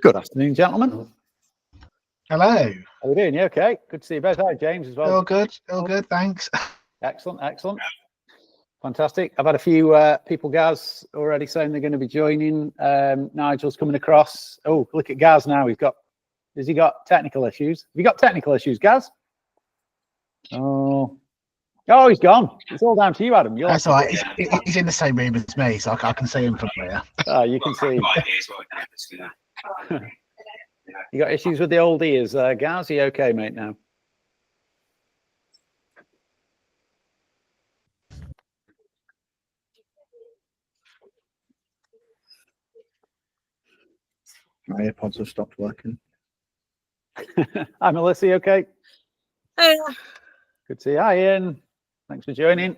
Good afternoon, gentlemen. Hello. How are we doing? You okay? Good to see you both. Hi, James, as well. All good, thanks. Excellent, excellent. Fantastic. I've had a few people, Gaz, already saying they're going to be joining. Nigel's coming across. Oh, look at Gaz now. Has he got technical issues? Have you got technical issues, Gaz? Oh, he's gone. It's all down to you, Adam. That's all right. He's in the same room as me, so I can see him from here. Oh, you can see. You got issues with the old ears, Gaz? Are you okay, mate, now? My AirPods have stopped working. Hi, Melissa, you okay? Hey. Good to see you. Hi, Ian. Thanks for joining.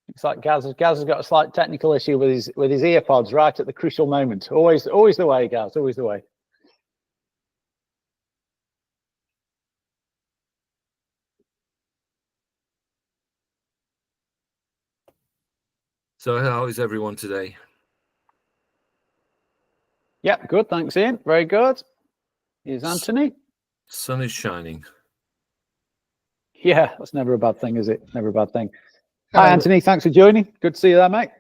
Looks like Gaz has got a slight technical issue with his earpods right at the crucial moment. Always the way, Gaz. Always the way. So how is everyone today? Yep, good. Thanks, Ian. Very good. Here's Anthony. Sun is shining. Yeah, that's never a bad thing, is it? Never a bad thing. Hi, Anthony. Thanks for joining. Good to see you there, mate.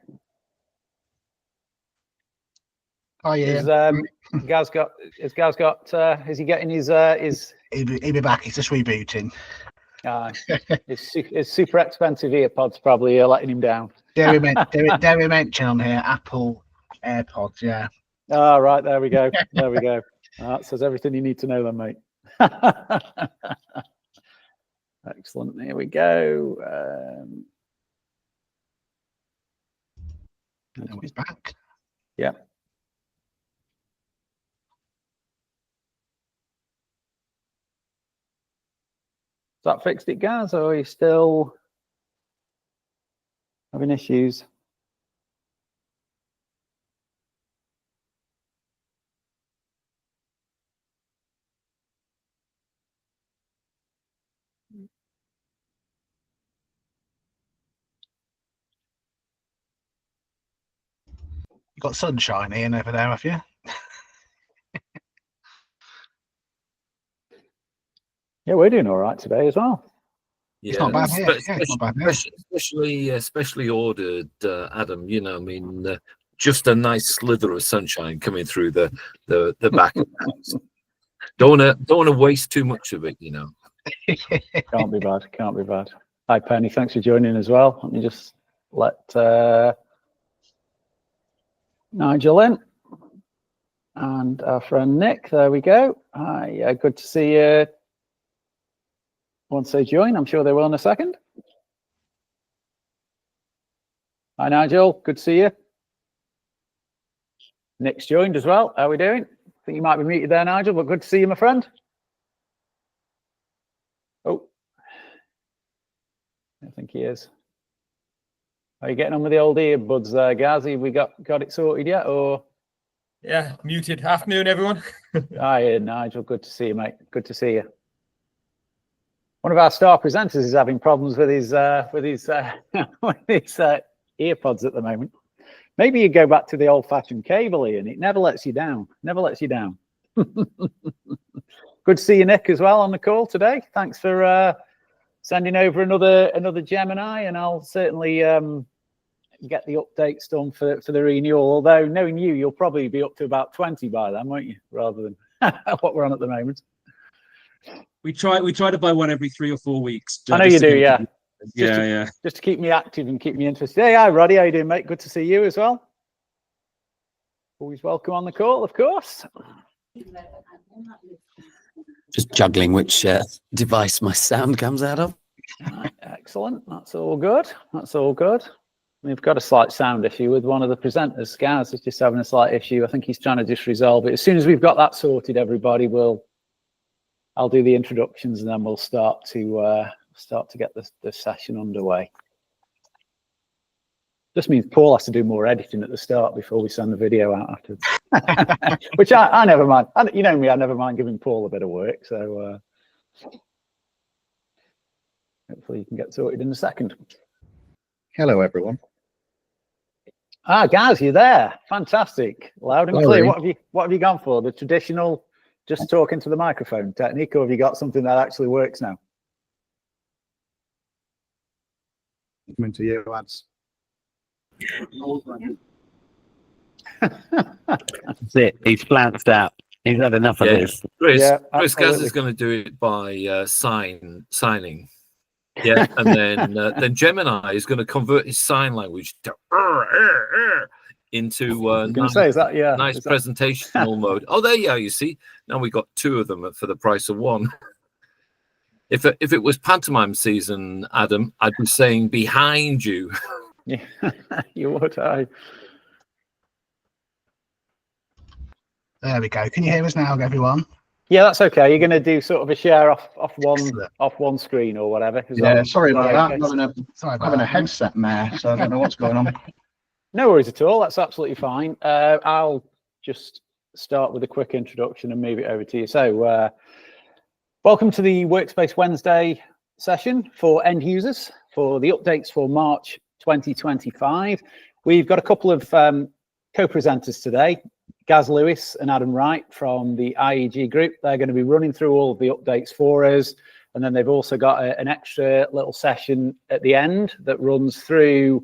Oh yeah. Is Gaz got? Is he getting his? He'll be back. He's just rebooting. His super expensive earpods probably letting him down. Dairy mention on here. Apple AirPods. Yeah. Oh, right. There we go. There we go. That says everything you need to know, then, mate. Excellent. Here we go. He's back. Yeah. Is that fixed it, Gaz, or are you still having issues? You got sunshine Ian over there, have you? Yeah, we're doing all right today as well. Yeah, it's not bad here. It's not bad here. Especially ordered, Adam. You know, I mean, just a nice slither of sunshine coming through the back of the house. Don't want to waste too much of it, you know. Can't be bad. Can't be bad. Hi, Penny. Thanks for joining as well. Let me just let Nigel in, and our friend Nick. There we go. Hi. Good to see you. Once they join, I'm sure they will in a second. Hi, Nigel. Good to see you. Nick's joined as well. How are we doing? I think you might be muted there, Nigel, but good to see you, my friend. Oh, I think he is. Are you getting on with the old earbuds there, Gaz? Have we got it sorted yet, or? Yeah, muted. Afternoon, everyone. Hi, Nigel. Good to see you, mate. Good to see you. One of our star presenters is having problems with his with his earpods at the moment. Maybe you go back to the old-fashioned cable, Ian. It never lets you down. Never lets you down. Good to see you, Nick, as well on the call today. Thanks for sending over another Gemini, and I'll certainly get the updates done for the renewal. Although knowing you, you'll probably be up to about 20 by then, won't you? Rather than what we're on at the moment. We try to buy one every 3 or 4 weeks. I know you do, yeah. Yeah. Just to keep me active and keep me interested. Hey, hi, Roddy. How you doing, mate? Good to see you as well. Always welcome on the call, of course. Just juggling which device my sound comes out of. Right, excellent. That's all good. That's all good. We've got a slight sound issue with one of the presenters. Gaz is just having a slight issue. I think he's trying to just resolve it. As soon as we've got that sorted, everybody, I'll do the introductions, and then we'll start to get the session underway. Just means Paul has to do more editing at the start before we send the video out afterwards. Which I never mind. You know me, I never mind giving Paul a bit of work. So hopefully you can get sorted in a second. Hello, everyone. Ah, Gaz, you're there. Fantastic. Loud and Hello, clear. Lee. What have you gone for? The traditional just talking to the microphone technique, or have you got something that actually works now? Coming to you, ads. That's it. He's flounced out. He's had enough of Yeah. this. Chris, Yeah, Chris Gaz absolutely. is going to do it by signing. Yeah, and then Gemini is going to convert his sign language to into I was going to say, is that, yeah. nice is that- presentational mode. Oh, there you are. You see, now we got two of them for the price of one. If it was pantomime season, Adam, I'd be saying behind you. Yeah, you would. There we go. Can you hear us now, everyone? Yeah, that's okay. You're going to do sort of a share off Excellent. one screen or whatever. Is Yeah, that- sorry is about that that. okay? Sorry about Having a that. headset mare, so I don't know what's going on. No worries at all. That's absolutely fine. I'll just start with a quick introduction and move it over to you. So, welcome to the Workspace Wednesday session for end users for the updates for March 2025. We've got a couple of co-presenters today, Gaz Lewis and Adam Wright from the IEG group. They're going to be running through all of the updates for us. And then they've also got an extra little session at the end that runs through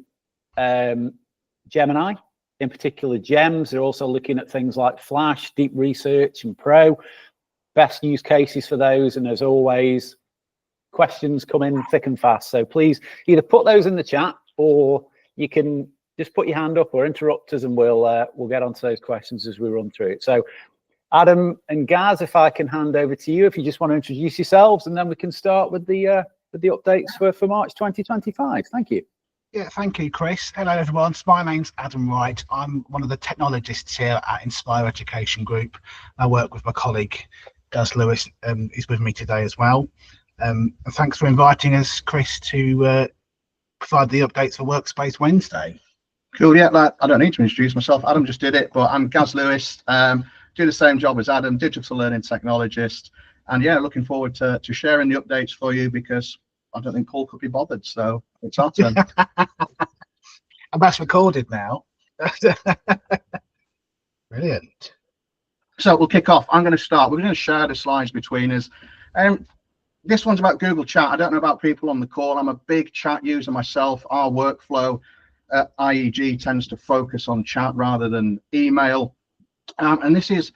Gemini, in particular gems. They're also looking at things like Flash, Deep Research and Pro, best use cases for those. And as always, questions come in thick and fast. So please either put those in the chat or you can just put your hand up or interrupt us and we'll get onto those questions as we run through it. So Adam and Gaz, if I can hand over to you, if you just want to introduce yourselves, and then we can start with the updates for March 2025. Thank you. Yeah, thank you, Chris. Hello, everyone. My name's Adam Wright. I'm one of the technologists here at Inspire Education Group. I work with my colleague, Gaz Lewis, is with me today as well. And thanks for inviting us, Chris, to provide the updates for Workspace Wednesday. Cool, yeah, I don't need to introduce myself. Adam just did it, but I'm Gaz Lewis. Do the same job as Adam, digital learning technologist. And yeah, looking forward to sharing the updates for you because I don't think Paul could be bothered. So it's our turn. And that's recorded now. Brilliant. So we'll kick off. I'm going to start. We're going to share the slides between us. This one's about Google Chat. I don't know about people on the call. I'm a big chat user myself. Our workflow at IEG tends to focus on chat rather than email. And this is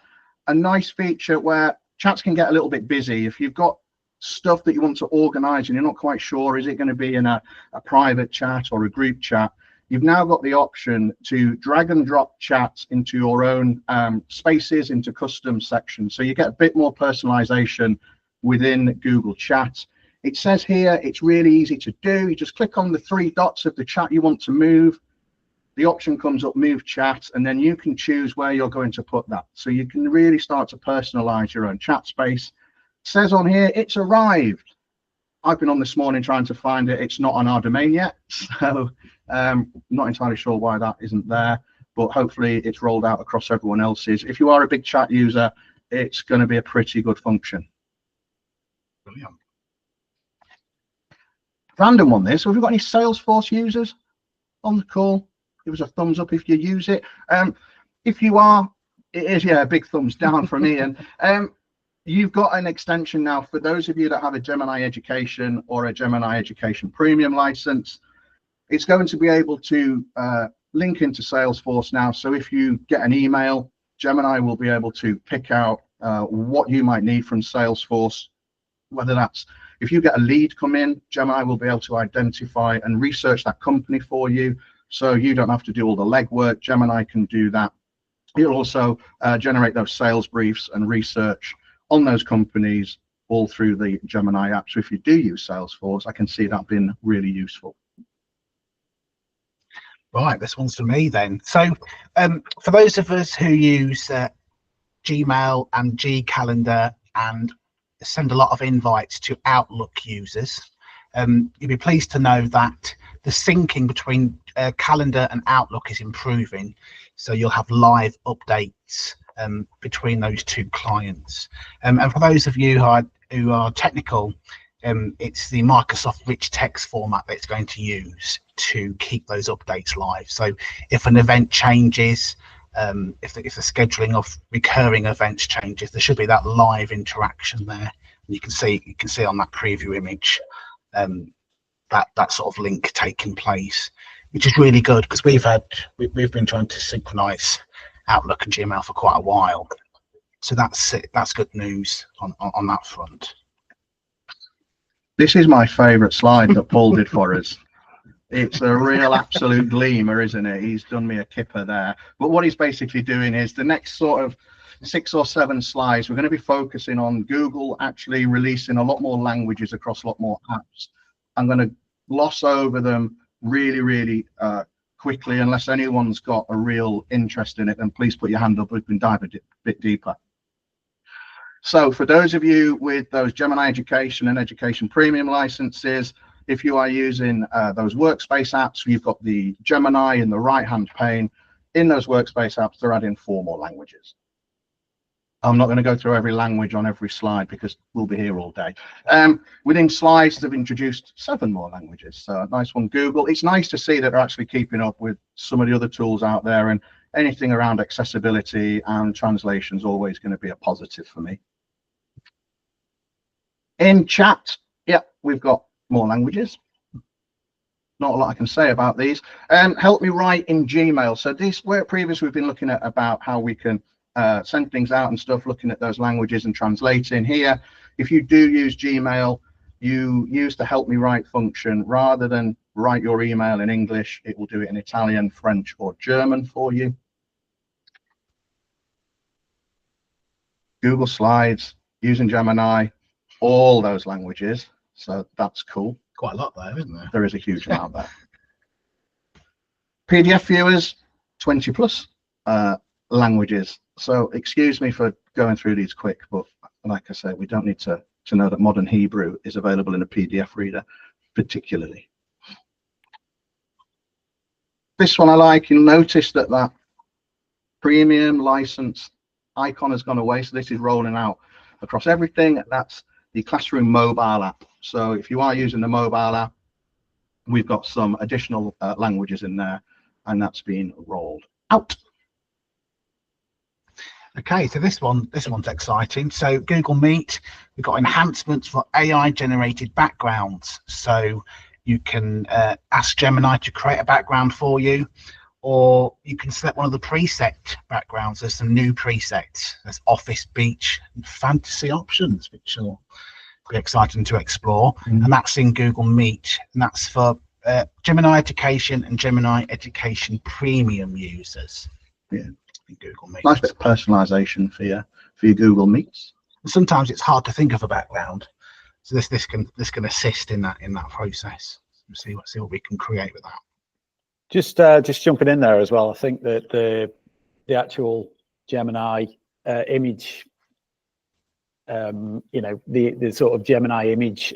a nice feature where chats can get a little bit busy. If you've got stuff that you want to organize and you're not quite sure, is it going to be in a private chat or a group chat? You've now got the option to drag and drop chats into your own spaces, into custom sections. So you get a bit more personalization within Google Chat. It says here, it's really easy to do. You just click on the three dots of the chat you want to move. The option comes up, move chat, and then you can choose where you're going to put that. So you can really start to personalize your own chat space. It says on here, it's arrived. I've been on this morning trying to find it. It's not on our domain yet. So not entirely sure why that isn't there, but hopefully it's rolled out across everyone else's. If you are a big chat user, it's going to be a pretty good function. Brilliant. Random one this. Have we got any Salesforce users on the call? Give us a thumbs up if you use it. If you are, it is, yeah, a big thumbs down from Ian. You've got an extension now for those of you that have a Gemini Education or a Gemini Education Premium license. It's going to be able to link into Salesforce now. So if you get an email, Gemini will be able to pick out what you might need from Salesforce, whether that's if you get a lead come in, Gemini will be able to identify and research that company for you. So you don't have to do all the legwork. Gemini can do that. It'll also generate those sales briefs and research on those companies all through the Gemini app. So if you do use Salesforce, I can see that being really useful. Right, this one's for me then. So for those of us who use Gmail and G-Calendar and send a lot of invites to Outlook users, you'll be pleased to know that the syncing between Calendar and Outlook is improving. So you'll have live updates between those two clients. And for those of you who are technical, it's the Microsoft rich text format that it's going to use to keep those updates live. So if an event changes, if the scheduling of recurring events changes, there should be that live interaction there. And you can see on that preview image that sort of link taking place, which is really good, because we've been trying to synchronize Outlook and Gmail for quite a while. So that's good news on that front. This is my favorite slide that Paul did for us. It's a real absolute gleamer, isn't it? He's done me a kipper there. But what he's basically doing is the next sort of 6 or 7 slides, we're going to be focusing on Google actually releasing a lot more languages across a lot more apps. I'm going to gloss over them really quickly. Unless anyone's got a real interest in it, then please put your hand up. We can dive a bit deeper. So for those of you with those Gemini Education and Education Premium licenses, if you are using those Workspace apps, you've got the Gemini in the right-hand pane. In those Workspace apps, they're adding 4 more languages. I'm not going to go through every language on every slide because we'll be here all day. Within slides, they've introduced 7 more languages. So nice one, Google. It's nice to see that they're actually keeping up with some of the other tools out there, and anything around accessibility and translation is always going to be a positive for me. In chat, yeah, we've got more languages. Not a lot I can say about these. Help me write in Gmail. So this, where previously we've been looking at about how we can send things out and stuff, looking at those languages and translating here. If you do use Gmail, you use the help me write function. Rather than write your email in English, it will do it in Italian, French, or German for you. Google Slides, using Gemini, all those languages. So that's cool. Quite a lot there, isn't there? There is a huge amount there. PDF viewers, 20 plus languages. So excuse me for going through these quick, but like I said, we don't need to know that modern Hebrew is available in a PDF reader, particularly. This one I like. You'll notice that that premium license icon has gone away. So this is rolling out across everything. That's the Classroom mobile app. So if you are using the mobile app, we've got some additional languages in there, and that's been rolled out. Okay, so this one's exciting. So Google Meet, we've got enhancements for AI generated backgrounds. So you can ask Gemini to create a background for you, or you can select one of the preset backgrounds. There's some new presets. There's office, beach, and fantasy options, which will be exciting to explore. And that's in Google Meet, and that's for Gemini Education and Gemini Education Premium users. Yeah. Google Meet. Nice bit of personalization for your Google Meets. Sometimes it's hard to think of a background, so this can assist in that process. See what we can create with that. Just jumping in there as well. I think that the actual Gemini image, you know, the sort of Gemini image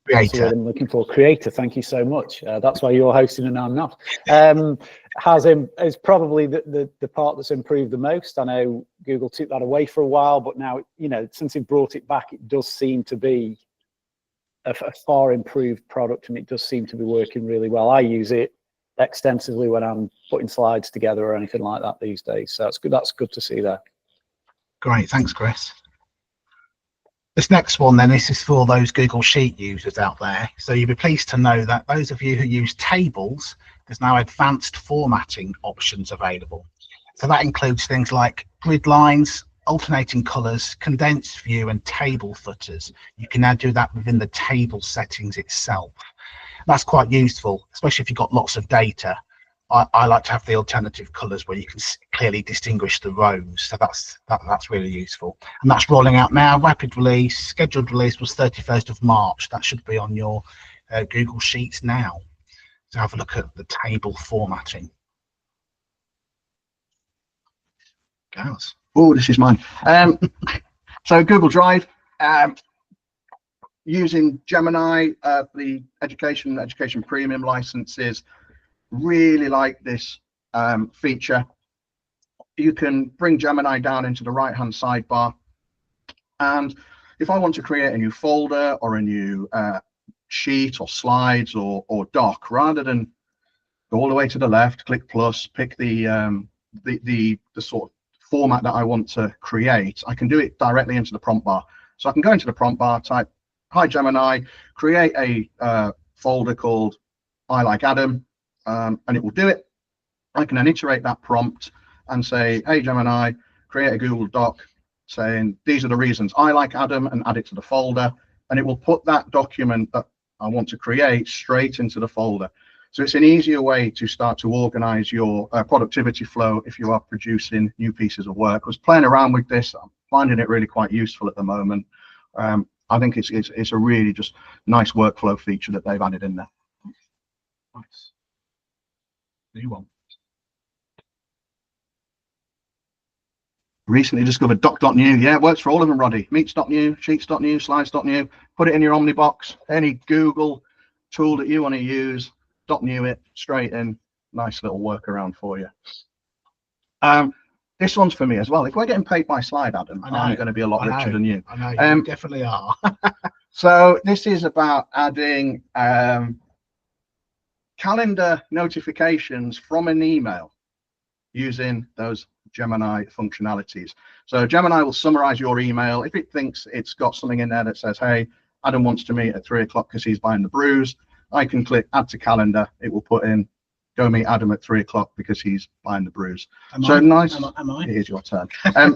Creator. I'm looking for. Creator. Thank you so much. That's why you're hosting and I'm not. Is probably the part that's improved the most. I know Google took that away for a while, but now, you know, since they've brought it back, it does seem to be a far improved product, and it does seem to be working really well. I use it extensively when I'm putting slides together or anything like that these days. So that's good. That's good to see there. Great, thanks, Chris. This next one then, this is for those Google Sheet users out there. So you'll be pleased to know that those of you who use tables, there's now advanced formatting options available. So that includes things like grid lines, alternating colors, condensed view, and table footers. You can now do that within the table settings itself. That's quite useful, especially if you've got lots of data. I like to have the alternative colors where you can clearly distinguish the rows. So that's really useful. And that's rolling out now. Rapid release, scheduled release was 31st of March. That should be on your Google Sheets now. So have a look at the table formatting. Guys. Oh, this is mine. So Google Drive, using Gemini, the Education Premium licenses. Really like this feature. You can bring Gemini down into the right hand sidebar, and if I want to create a new folder or a new sheet or slides or doc, rather than go all the way to the left, click plus, pick the sort of format that I want to create, I can do it directly into the prompt bar. So I can go into the prompt bar, type, "Hi Gemini, create a folder called I Like Adam," and it will do it. I can then iterate that prompt and say, "Hey Gemini, create a Google Doc saying these are the reasons I like Adam," and add it to the folder, and it will put that document that I want to create straight into the folder. So it's an easier way to start to organize your productivity flow if you are producing new pieces of work. I was playing around with this. I'm finding it really quite useful at the moment. I think it's a really just nice workflow feature that they've added in there. Nice. New one. Recently discovered doc.new. Yeah, it works for all of them, Roddy. Meets.new, sheets.new, slides.new. Put it in your Omnibox, any Google tool that you want to use, .new it straight in. Nice little workaround for you. This one's for me as well. If we're getting paid by slide, Adam, I'm going to be a lot richer than you. I know, you definitely are. So this is about adding calendar notifications from an email using those Gemini functionalities. So Gemini will summarize your email. If it thinks it's got something in there that says, "Hey, Adam wants to meet at 3 o'clock because he's buying the brews," I can click add to calendar. It will put in, "Go meet Adam at 3 o'clock because he's buying the brews." Nice. Am I? It is your turn.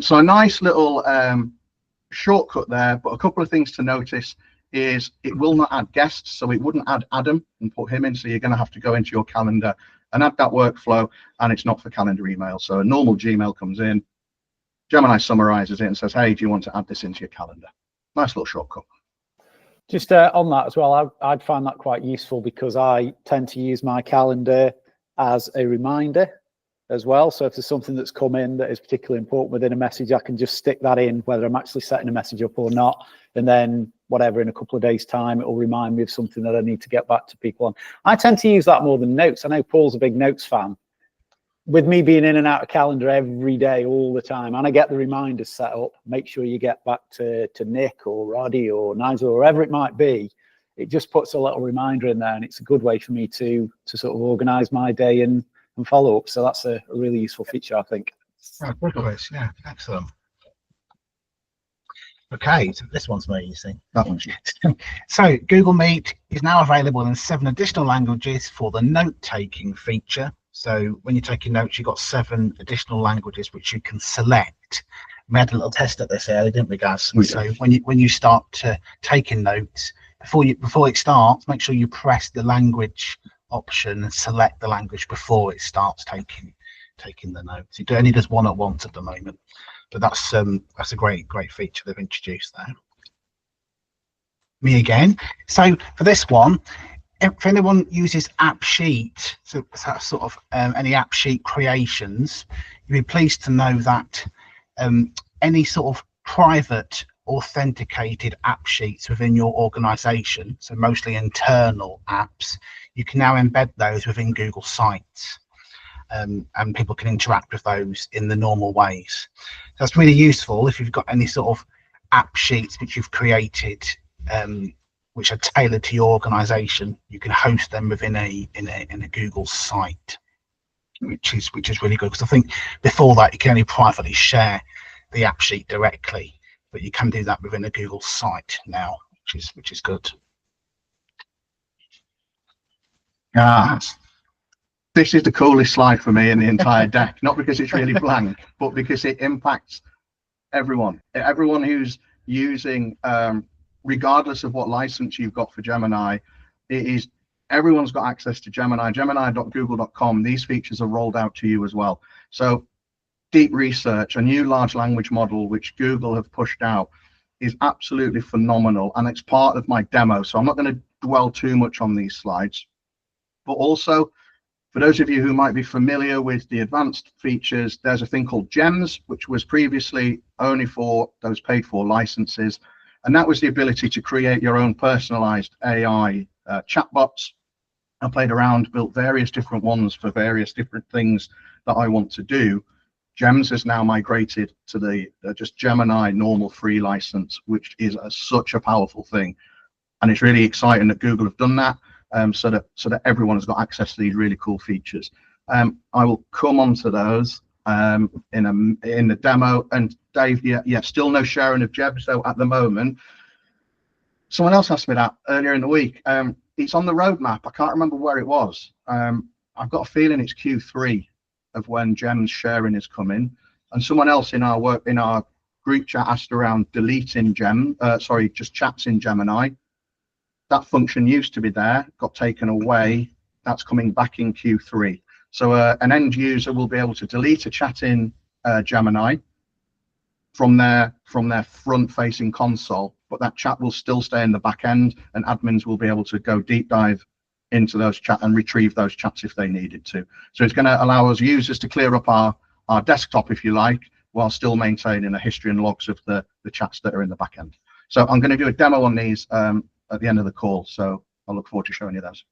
So a nice little shortcut there, but a couple of things to notice is it will not add guests, so it wouldn't add Adam and put him in. So you're going to have to go into your calendar and add that workflow, and it's not for calendar email. So a normal Gmail comes in, Gemini summarizes it and says, "Hey, do you want to add this into your calendar?" Nice little shortcut. Just on that as well, I'd find that quite useful because I tend to use my calendar as a reminder as well. So if there's something that's come in that is particularly important within a message, I can just stick that in, whether I'm actually setting a message up or not. And then whatever, in a couple of days' time, it will remind me of something that I need to get back to people on. I tend to use that more than notes. I know Paul's a big notes fan. With me being in and out of calendar every day, all the time, and I get the reminders set up, make sure you get back to Nick or Roddy or Nigel or whoever it might be. It just puts a little reminder in there, and it's a good way for me to sort of organize my day and follow up. So that's a really useful feature, I think. Oh, good. Yeah, excellent. Okay, so this one's me, you see. That one's you. So Google Meet is now available in 7 additional languages for the note-taking feature. So when you're taking notes, you've got 7 additional languages which you can select. We had a little test at this earlier, didn't we, guys? So when you start taking notes, before it starts, make sure you press the language option and select the language before it starts taking the notes. It only does one at once at the moment, but that's a great feature they've introduced there. Me again. So for this one, if anyone uses AppSheet, so sort of any AppSheet creations, you'd be pleased to know that any sort of private authenticated app sheets within your organization, so mostly internal apps, you can now embed those within Google Sites, and people can interact with those in the normal ways. So that's really useful if you've got any sort of app sheets which you've created which are tailored to your organization. You can host them within a Google site, which is really good, because I think before that you can only privately share the app sheet directly, but you can do that within a Google site now, which is good. This is the coolest slide for me in the entire deck, not because it's really blank, but because it impacts everyone who's using, regardless of what license you've got for Gemini. Everyone's got access to Gemini. Gemini.google.com. These features are rolled out to you as well. So deep research, a new large language model which Google have pushed out, is absolutely phenomenal, and it's part of my demo, so I'm not going to dwell too much on these slides. But also, for those of you who might be familiar with the advanced features, there's a thing called Gems, which was previously only for those paid for licenses, and that was the ability to create your own personalized AI chatbots. I played around, built various different ones for various different things that I want to do. Gems has now migrated to the just Gemini normal free license, which is such a powerful thing. And it's really exciting that Google have done that, so that everyone has got access to these really cool features. I will come on to those in the demo. And Dave, yeah, still no sharing of Jeb. So at the moment, someone else asked me that earlier in the week. It's on the roadmap. I can't remember where it was. I've got a feeling it's Q3 of when Gem's sharing is coming. And someone else in our group chat asked around deleting just chats in Gemini. That function used to be there, got taken away. That's coming back in Q3. So an end user will be able to delete a chat in Gemini from their front-facing console, but that chat will still stay in the back end, and admins will be able to go deep dive into those chats and retrieve those chats if they needed to. So it's going to allow us users to clear up our desktop, if you like, while still maintaining a history and logs of the chats that are in the back end. So I'm going to do a demo on these at the end of the call, so I look forward to showing you those.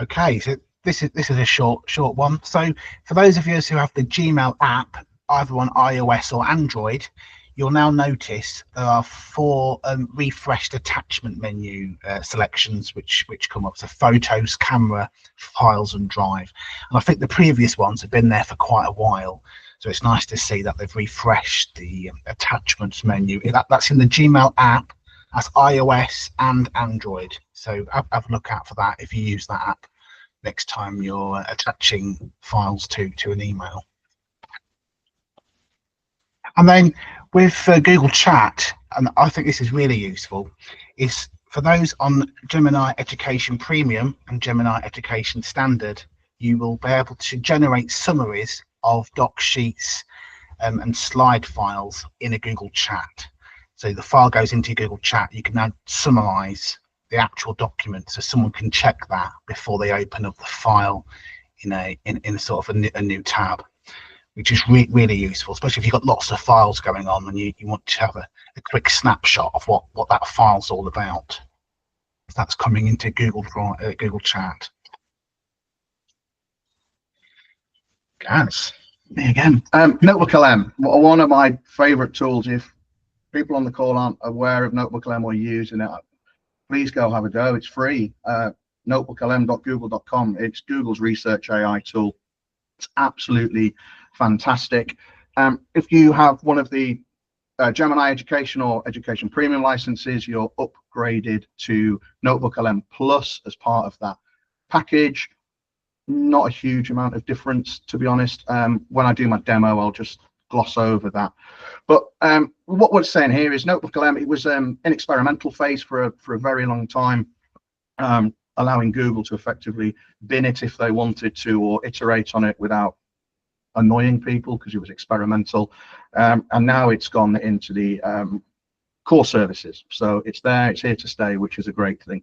Okay, so this is a short one. So for those of you who have the Gmail app, either on iOS or Android, you'll now notice there are 4 refreshed attachment menu selections which come up. So photos, camera, files, and drive. And I think the previous ones have been there for quite a while. So it's nice to see that they've refreshed the attachments menu. That's in the Gmail app. That's iOS and Android. So have a look out for that if you use that app next time you're attaching files to an email. And then with Google Chat, and I think this is really useful, is for those on Gemini Education Premium and Gemini Education Standard, you will be able to generate summaries of doc sheets and slide files in a Google Chat. So the file goes into Google Chat. You can now summarize the actual document, so someone can check that before they open up the file in a sort of a new tab, which is really useful, especially if you've got lots of files going on and you want to have a quick snapshot of what that file's all about. That's coming into Google Chat. Guys, me again. Notebook LM, one of my favorite tools. If people on the call aren't aware of Notebook LM or using it, please go have a go. It's free. notebooklm.google.com. It's Google's research AI tool. It's absolutely fantastic. If you have one of the Gemini Education or Education Premium licenses, you're upgraded to Notebook LM Plus as part of that package. Not a huge amount of difference, to be honest. When I do my demo, I'll just gloss over that. But what we're saying here is Notebook LM, it was in experimental phase for a very long time, allowing Google to effectively bin it if they wanted to, or iterate on it without annoying people, because it was experimental. And now it's gone into the core services. So it's there, it's here to stay, which is a great thing.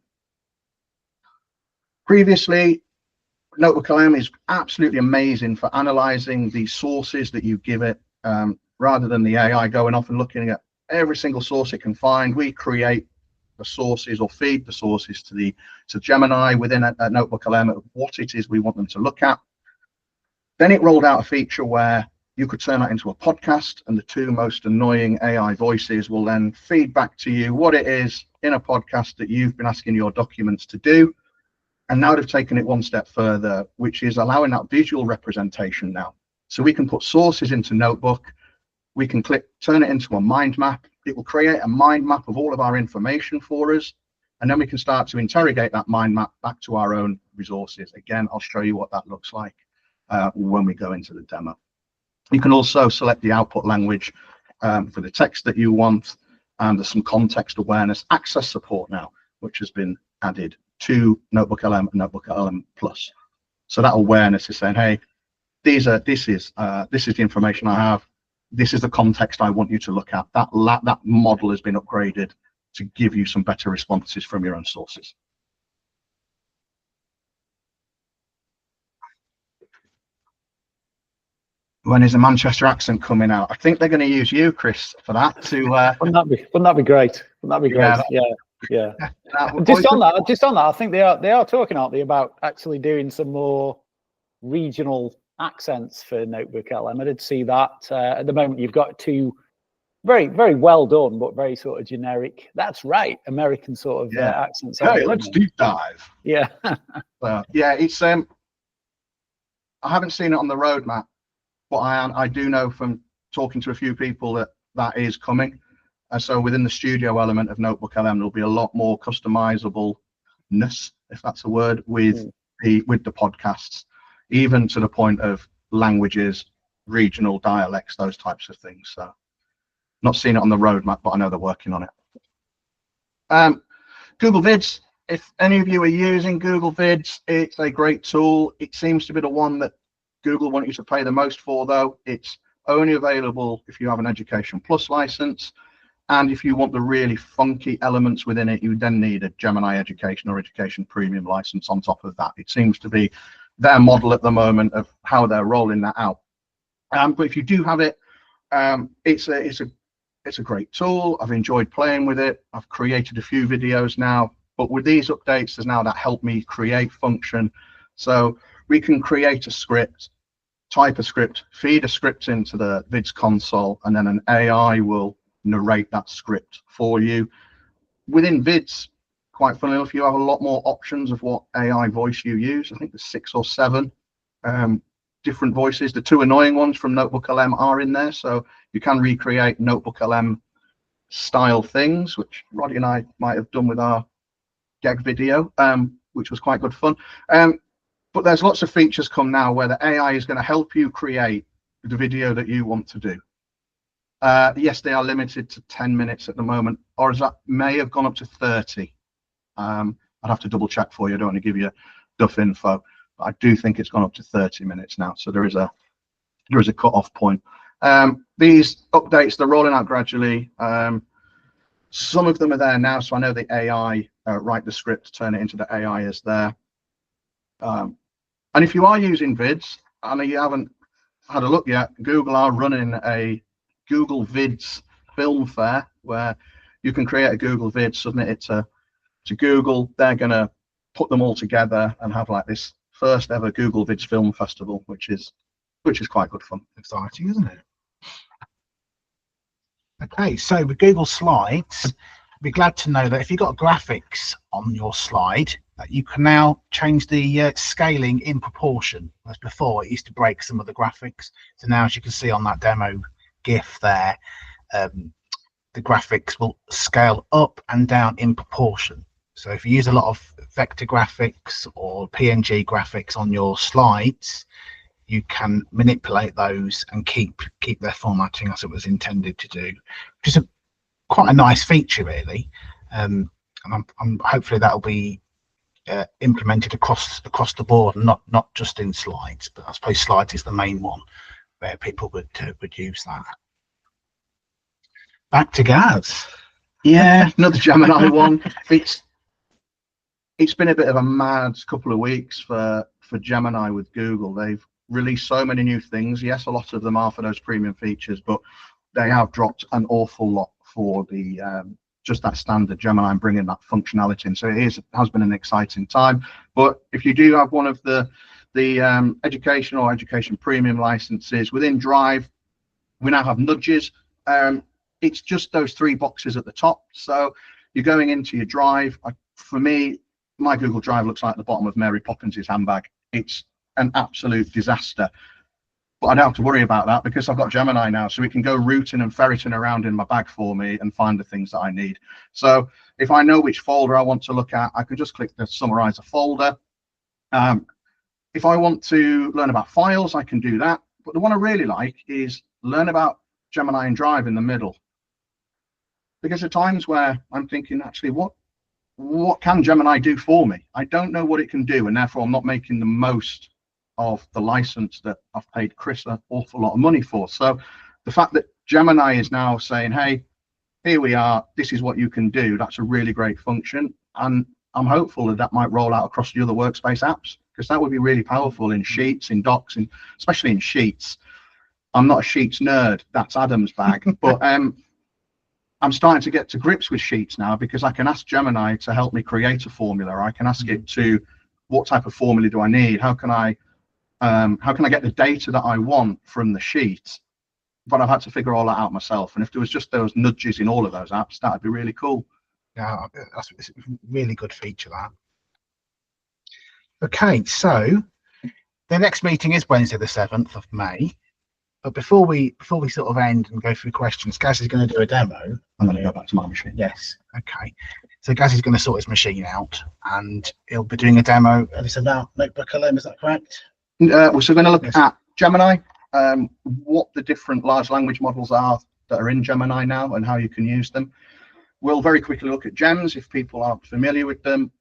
Previously, Notebook LM is absolutely amazing for analyzing the sources that you give it, rather than the AI going off and looking at every single source it can find. We create the sources or feed the sources to Gemini within a Notebook LM of what it is we want them to look at. Then it rolled out a feature where you could turn that into a podcast, and the 2 most annoying AI voices will then feed back to you what it is in a podcast that you've been asking your documents to do. And now they've taken it one step further, which is allowing that visual representation now. So we can put sources into Notebook. We can turn it into a mind map. It will create a mind map of all of our information for us. And then we can start to interrogate that mind map back to our own resources. Again, I'll show you what that looks like when we go into the demo. You can also select the output language for the text that you want. And there's some context awareness access support now, which has been added to Notebook LM and Notebook LM Plus. So that awareness is saying, hey, this is the information I have. This is the context I want you to look at. That model has been upgraded to give you some better responses from your own sources. When is the Manchester accent coming out? I think they're going to use you, Chris, for that. Wouldn't that be great? Wouldn't that be great? Yeah. Just on that, I think they are talking, aren't they, about actually doing some more regional accents for Notebook LM. I did see that. At the moment, you've got two very, very well done, but very sort of generic. That's right, American sort of accents. Hey, let's deep dive. Yeah. Yeah, it's I haven't seen it on the roadmap, but I do know from talking to a few people that is coming. And so within the studio element of Notebook LM, there'll be a lot more customizableness, if that's a word, with the podcasts, even to the point of languages, regional dialects, those types of things. So not seen it on the roadmap, but I know they're working on it. Google Vids, if any of you are using Google Vids, it's a great tool. It seems to be the one that Google want you to pay the most for, though. It's only available if you have an Education Plus license. And if you want the really funky elements within it, you then need a Gemini Education or Education Premium license on top of that. It seems to be their model at the moment of how they're rolling that out. But if you do have it, it's a great tool. I've enjoyed playing with it. I've created a few videos now, but with these updates, there's now that help me create function. So we can create a script, type a script, feed a script into the Vids console, and then an AI will narrate that script for you. Within Vids, quite funnily enough, you have a lot more options of what AI voice you use. I think there's 6 or 7 different voices. The 2 annoying ones from Notebook LM are in there, so you can recreate Notebook LM style things, which Roddy and I might have done with our gag video, which was quite good fun. But there's lots of features come now where the AI is going to help you create the video that you want to do. Yes, they are limited to 10 minutes at the moment, or as that may have gone up to 30. I'd have to double check for you. I don't want to give you duff info. I do think it's gone up to 30 minutes now, so there is a cut-off point. These updates, they're rolling out gradually. Some of them are there now, so I know the AI write the script, turn it into the AI is there. And if you are using Vids, and you haven't had a look yet, Google are running a Google Vids film fair where you can create a Google Vid, submit it to Google. They're going to put them all together and have like this first ever Google Vids Film Festival, which is quite good fun. Exciting, isn't it? Okay, so with Google Slides, I'd be glad to know that if you've got graphics on your slide, you can now change the scaling in proportion. As before, it used to break some of the graphics. So now, as you can see on that demo GIF there, the graphics will scale up and down in proportion. So if you use a lot of vector graphics or PNG graphics on your slides, you can manipulate those and keep their formatting as it was intended to do, which is quite a nice feature, really. And I'm hopefully that'll be implemented across the board, and not just in slides, but I suppose slides is the main one where people would use that. Back to Gaz. Yeah, another Gemini one. It's been a bit of a mad couple of weeks for Gemini with Google. They've released so many new things. Yes, a lot of them are for those premium features, but they have dropped an awful lot for the just that standard Gemini and bringing that functionality in. So it has been an exciting time. But if you do have one of the education or education premium licenses within Drive, we now have nudges. It's just those 3 boxes at the top. So you're going into your Drive. For me, my Google Drive looks like the bottom of Mary Poppins's handbag. It's an absolute disaster. But I don't have to worry about that because I've got Gemini now, so it can go rooting and ferreting around in my bag for me and find the things that I need. So if I know which folder I want to look at, I can just click the summarize a folder. If I want to learn about files, I can do that. But the one I really like is learn about Gemini and Drive in the middle. Because there are times where I'm thinking, actually, what can Gemini do for me? I don't know what it can do, and therefore I'm not making the most of the license that I've paid Chris an awful lot of money for. So the fact that Gemini is now saying, hey, here we are, this is what you can do, that's a really great function. And I'm hopeful that that might roll out across the other Workspace apps, because that would be really powerful in Sheets, in Docs, and especially in Sheets. I'm not a Sheets nerd, that's Adam's bag, but I'm starting to get to grips with Sheets now, because I can ask Gemini to help me create a formula. I can ask it to, what type of formula do I need? How can I How can I get the data that I want from the sheet? But I've had to figure all that out myself. And if there was just those nudges in all of those apps, that'd be really cool. Yeah, it's a really good feature, that. Okay, so the next meeting is Wednesday the 7th of May. But before we sort of end and go through questions, Gaz is going to do a demo. I'm going to go back to my machine. Yes. Okay. So Gaz is going to sort his machine out, and he'll be doing a demo. It's about Notebook LM, is that correct? We're also going to look Yes. at Gemini, what the different large language models are that are in Gemini now and how you can use them. We'll very quickly look at gems if people aren't familiar with them.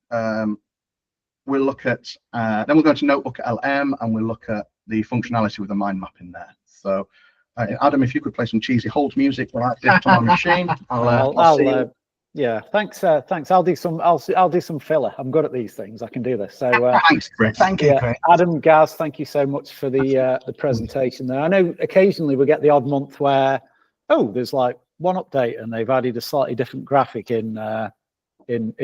We'll look at, then we'll go to Notebook LM and we'll look at the functionality with the mind map in there. So, Adam, if you could play some cheesy hold music while I dip to my machine, I'll see you. Yeah, thanks. Thanks. I'll do some filler. I'm good at these things. I can do this. So Thanks, Chris. Thank you, yeah, Chris. Adam, Gaz, thank you so much for the presentation there. I know occasionally we get the odd month where, oh, there's like one update and they've added a slightly different graphic in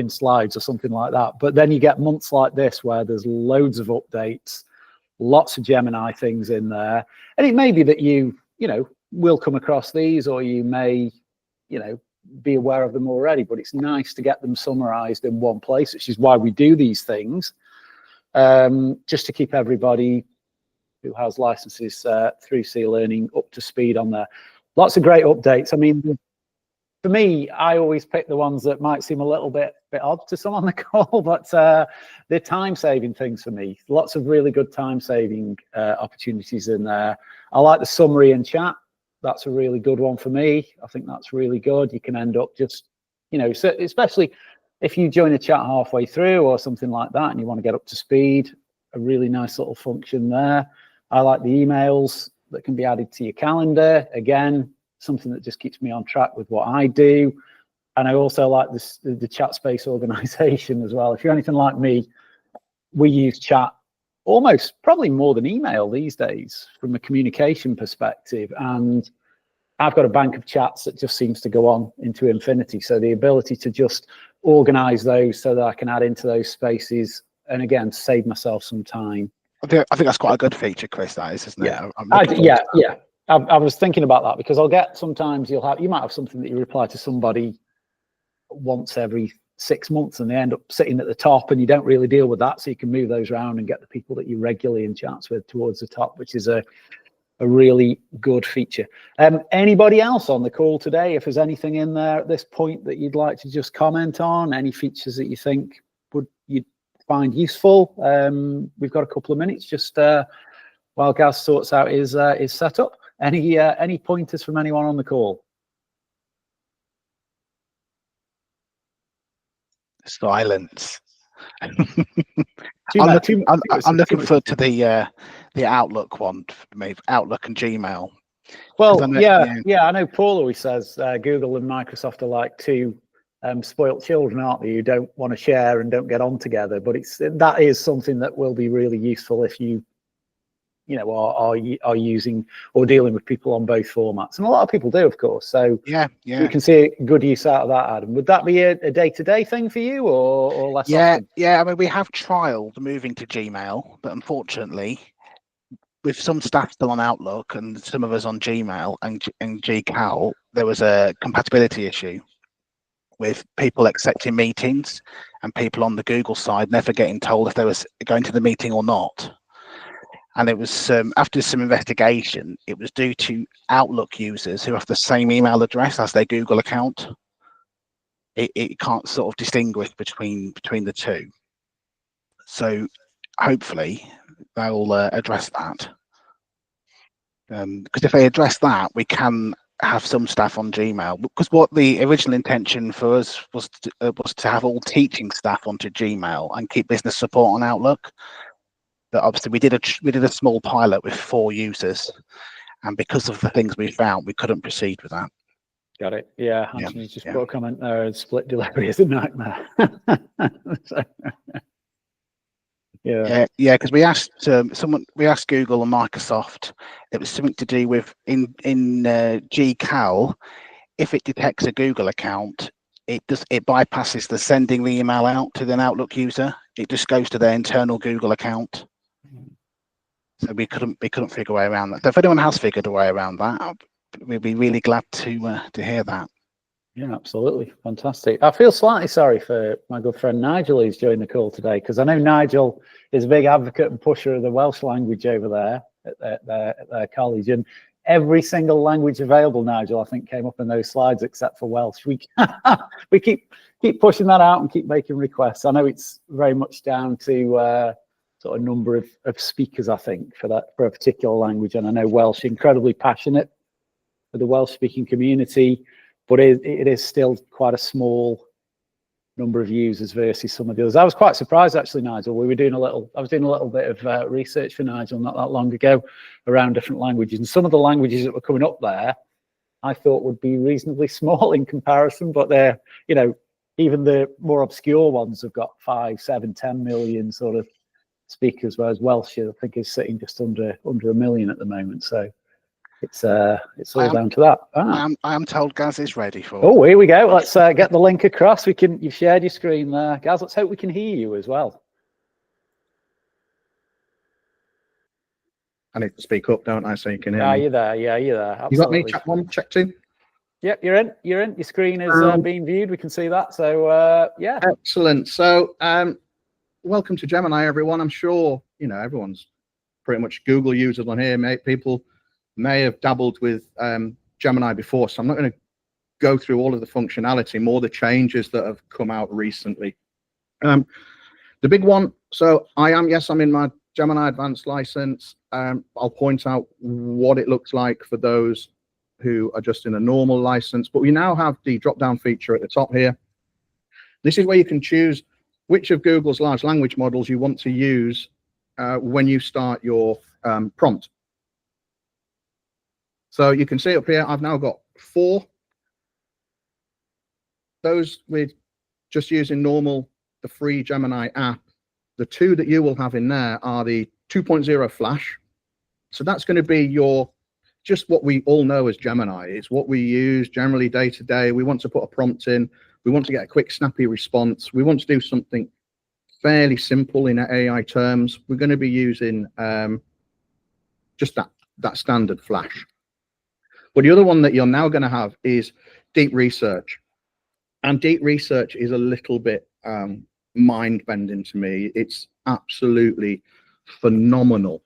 slides or something like that. But then you get months like this where there's loads of updates, lots of Gemini things in there, and it may be that you will come across these, or you may be aware of them already, but it's nice to get them summarized in one place, which is why we do these things, just to keep everybody who has licenses through C Learning up to speed on there. Lots of great updates. I mean, for me, I always pick the ones that might seem a little bit odd to some on the call, but they're time-saving things for me. Lots of really good time-saving opportunities in there. I like the summary and chat. That's a really good one for me. I think that's really good. You can end up just, so especially if you join a chat halfway through or something like that and you want to get up to speed, a really nice little function there. I like the emails that can be added to your calendar. Again, something that just keeps me on track with what I do. And I also like the chat space organization as well. If you're anything like me, we use chat almost probably more than email these days from a communication perspective. And I've got a bank of chats that just seems to go on into infinity. So the ability to just organize those so that I can add into those spaces and again, save myself some time. I think that's quite a good feature, Chris, that is, isn't it? Yeah. Yeah. I was thinking about that because I'll get, sometimes you might have something that you reply to somebody once every 6 months and they end up sitting at the top and you don't really deal with that. So you can move those around and get the people that you regularly in chats with towards the top, which is a really good feature. Anybody else on the call today, if there's anything in there at this point that you'd like to just comment on, any features that you think you'd find useful? We've got a couple of minutes just while Gaz sorts out his setup. Any pointers from anyone on the call? Silence. I'm looking forward to the Outlook one, maybe Outlook and Gmail. Well, yeah. I know Paul always says Google and Microsoft are like two spoilt children, aren't they? You don't want to share and don't get on together. But that is something that will be really useful if you are using or dealing with people on both formats, and a lot of people do, of course. So yeah, you can see a good use out of that, Adam. Would that be a day-to-day thing for you, or less often? Yeah. I mean, we have trialed moving to Gmail, but unfortunately, with some staff still on Outlook and some of us on Gmail and GCal, there was a compatibility issue with people accepting meetings and people on the Google side never getting told if they was going to the meeting or not. And it was after some investigation, it was due to Outlook users who have the same email address as their Google account. It can't sort of distinguish between the two. So hopefully they'll address that. Because if they address that, we can have some staff on Gmail. Because what the original intention for us was to have all teaching staff onto Gmail and keep business support on Outlook. But obviously we did a small pilot with 4 users, and because of the things we found, we couldn't proceed with that. Got it. Yeah, Anthony just put a comment there. Split delivery is a nightmare. So, yeah, because we asked Google and Microsoft. It was something to do with in GCal. If it detects a Google account, it bypasses the sending the email out to an Outlook user. It just goes to their internal Google account. So we couldn't figure a way around that. So if anyone has figured a way around that, we'd be really glad to hear that. Yeah, absolutely. Fantastic. I feel slightly sorry for my good friend Nigel who's joined the call today, because I know Nigel is a big advocate and pusher of the Welsh language over there at their college. And every single language available, Nigel, I think came up in those slides except for Welsh. We keep pushing that out and keep making requests. I know it's very much down to sort of number of speakers, I think, for a particular language. And I know Welsh incredibly passionate for the Welsh speaking community, but it is still quite a small number of users versus some of the others. I was quite surprised actually, Nigel. I was doing a little bit of research for Nigel not that long ago around different languages, and some of the languages that were coming up there I thought would be reasonably small in comparison, but they're, you know, even the more obscure ones have got 5, 7, 10 million sort of speakers, whereas Welsh I think is sitting just under 1 million at the moment. So it's all down to that. I am told Gaz is ready for. Oh, here we go. Let's get the link across. You've shared your screen there, Gaz. Let's hope we can hear you as well. I need to speak up, don't I, so you can hear me? You're there. Yeah, you're there. Absolutely. You got me? Check 1, check 2. Yep, you're in. Your screen is being viewed. We can see that. So yeah. Excellent. So welcome to Gemini, everyone. I'm sure everyone's pretty much Google users on here. People may have dabbled with Gemini before, so I'm not going to go through all of the functionality, more the changes that have come out recently. The big one, so I'm in my Gemini Advanced license. I'll point out what it looks like for those who are just in a normal license, but we now have the drop-down feature at the top here. This is where you can choose which of Google's large language models you want to use when you start your prompt. So you can see up here, I've now got 4. Those with just using the free Gemini app. The 2 that you will have in there are the 2.0 Flash. So that's going to be just what we all know as Gemini. It's what we use generally day to day. We want to put a prompt in. We want to get a quick, snappy response. We want to do something fairly simple in AI terms. We're going to be using just that standard Flash. But the other one that you're now going to have is deep research. And deep research is a little bit mind-bending to me. It's absolutely phenomenal.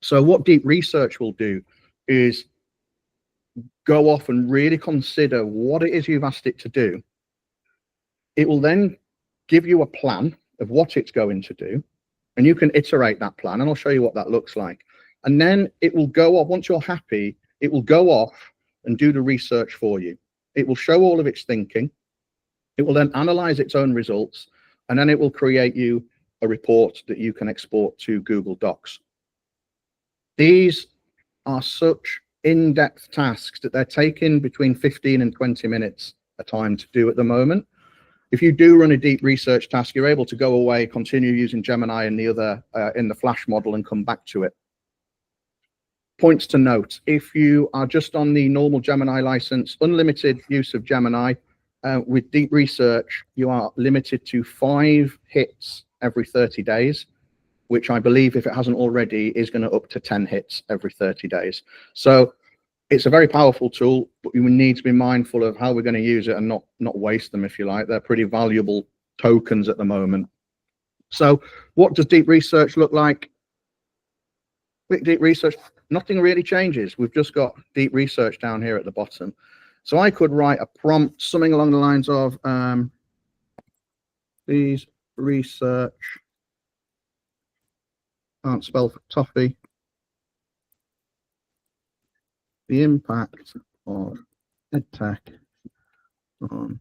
So what deep research will do is go off and really consider what it is you've asked it to do. It will then give you a plan of what it's going to do, and you can iterate that plan, and I'll show you what that looks like. And then it will go off, once you're happy, it will go off and do the research for you. It will show all of its thinking. It will then analyze its own results, and then it will create you a report that you can export to Google Docs. These are such in-depth tasks that they're taking between 15 and 20 minutes a time to do at the moment. If you do run a deep research task, you're able to go away, continue using Gemini and the other in the Flash model, and come back to it. Points to note: if you are just on the normal Gemini license, unlimited use of Gemini, with deep research, you are limited to 5 hits every 30 days, which I believe, if it hasn't already, is going to up to 10 hits every 30 days. So it's a very powerful tool, but we need to be mindful of how we're going to use it and not waste them, if you like. They're pretty valuable tokens at the moment. So what does deep research look like? With deep research, nothing really changes. We've just got deep research down here at the bottom. So I could write a prompt, something along the lines of, please research, can't spell for toffee, the impact of EdTech on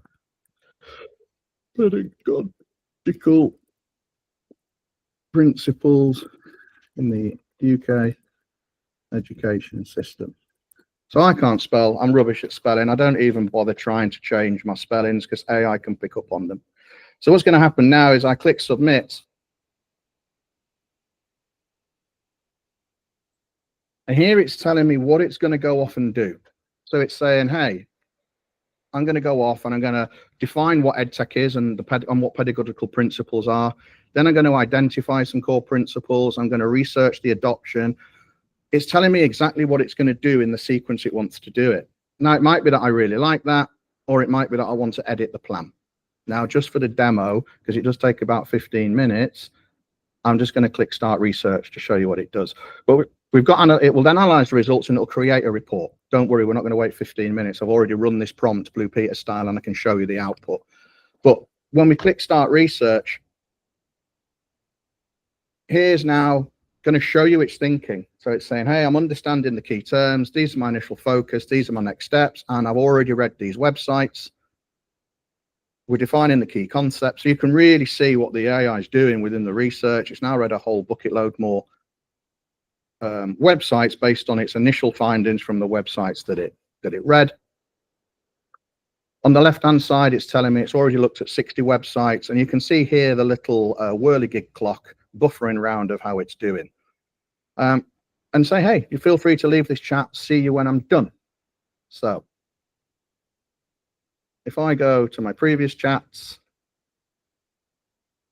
pedagogical principles in the UK education system. So I can't spell. I'm rubbish at spelling. I don't even bother trying to change my spellings because AI can pick up on them. So what's going to happen now is I click submit. And here it's telling me what it's going to go off and do. So it's saying, hey, I'm going to go off and I'm going to define what EdTech is and what pedagogical principles are. Then I'm going to identify some core principles. I'm going to research the adoption. It's telling me exactly what it's going to do in the sequence it wants to do it. Now, it might be that I really like that, or it might be that I want to edit the plan. Now, just for the demo, because it does take about 15 minutes, I'm just going to click Start Research to show you what it does. But we've got, it will then analyze the results and it'll create a report. Don't worry, we're not going to wait 15 minutes. I've already run this prompt Blue Peter style and I can show you the output. But when we click Start Research, here's now going to show you its thinking. So it's saying, hey, I'm understanding the key terms. These are my initial focus. These are my next steps. And I've already read these websites. We're defining the key concepts. So you can really see what the AI is doing within the research. It's now read a whole bucket load more websites based on its initial findings from the websites that it read. On the left-hand side, it's telling me it's already looked at 60 websites. And you can see here the little whirligig clock buffering around of how it's doing. And say, hey, you feel free to leave this chat. See you when I'm done. So if I go to my previous chats,